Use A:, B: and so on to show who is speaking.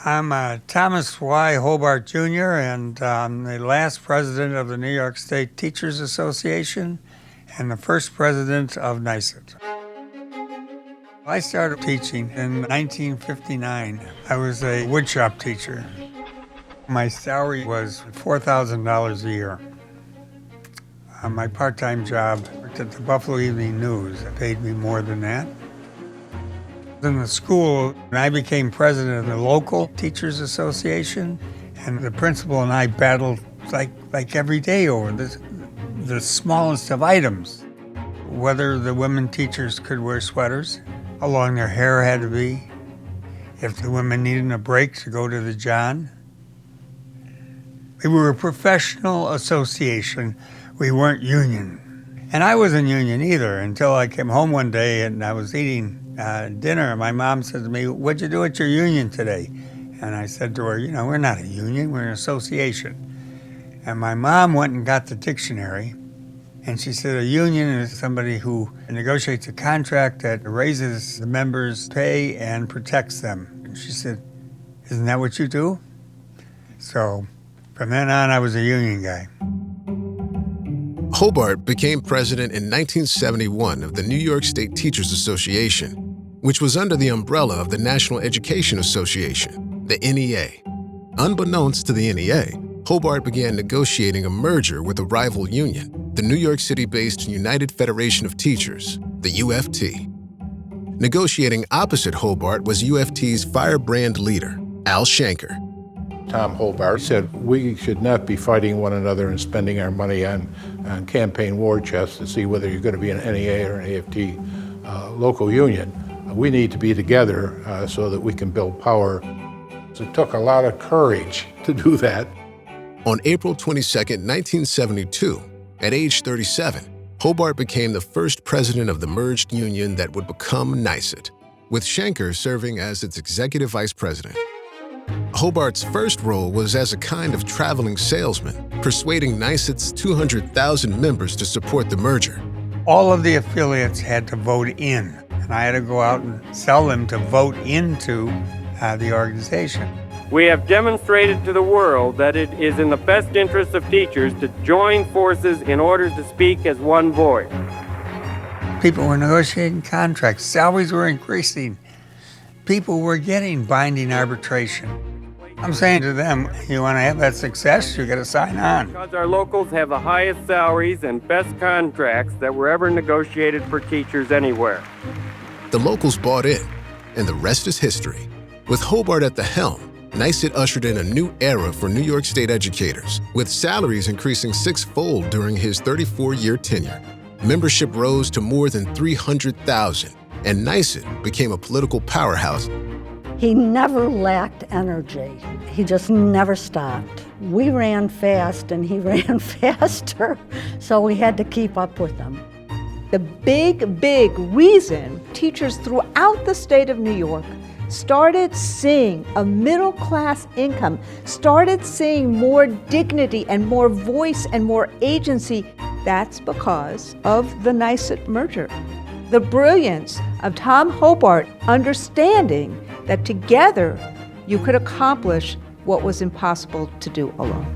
A: I'm Thomas Y. Hobart Jr., and I'm the last president of the New York State Teachers Association and the first president of NYSUT. I started teaching in 1959. I was a woodshop teacher. My salary was $4,000 a year. My part-time job worked at the Buffalo Evening News. It paid me more than that. In the school, I became president of the local Teachers Association, and the principal and I battled like every day over the smallest of items. Whether the women teachers could wear sweaters, how long their hair had to be, if the women needed a break to go to the John. We were a professional association. We weren't union. And I wasn't union either until I came home one day and I was eating dinner, and my mom said to me, "What'd you do at your union today?" And I said to her, we're not a union, we're an association. And my mom went and got the dictionary, and she said a union is somebody who negotiates a contract that raises the members' pay and protects them. And she said, "Isn't that what you do?" So from then on, I was a union guy.
B: Hobart became president in 1971 of the New York State Teachers Association, which was under the umbrella of the National Education Association, the NEA. Unbeknownst to the NEA, Hobart began negotiating a merger with a rival union, the New York City-based United Federation of Teachers, the UFT. Negotiating opposite Hobart was UFT's firebrand leader, Al Shanker.
C: Tom Hobart said we should not be fighting one another and spending our money on campaign war chests to see whether you're going to be an NEA or an AFT local union. We need to be together so that we can build power. So it took a lot of courage to do that.
B: On April 22, 1972, at age 37, Hobart became the first president of the merged union that would become NYSUT, with Shanker serving as its executive vice president. Hobart's first role was as a kind of traveling salesman, persuading NYSUT's 200,000 members to support the merger.
A: All of the affiliates had to vote in, and I had to go out and sell them to vote into the organization.
D: We have demonstrated to the world that it is in the best interest of teachers to join forces in order to speak as one voice.
A: People were negotiating contracts, salaries were increasing. People were getting binding arbitration. I'm saying to them, you want to have that success, you got to sign on.
D: Because our locals have the highest salaries and best contracts that were ever negotiated for teachers anywhere.
B: The locals bought in, and the rest is history. With Hobart at the helm, NYSUT ushered in a new era for New York State educators, with salaries increasing six-fold during his 34-year tenure. Membership rose to more than 300,000, and NYSUT became a political powerhouse.
E: He never lacked energy. He just never stopped. We ran fast and he ran faster, so we had to keep up with him.
F: The big reason teachers throughout the state of New York started seeing a middle-class income, started seeing more dignity and more voice and more agency, that's because of the NYSUT merger. The brilliance of Tom Hobart understanding that together you could accomplish what was impossible to do alone.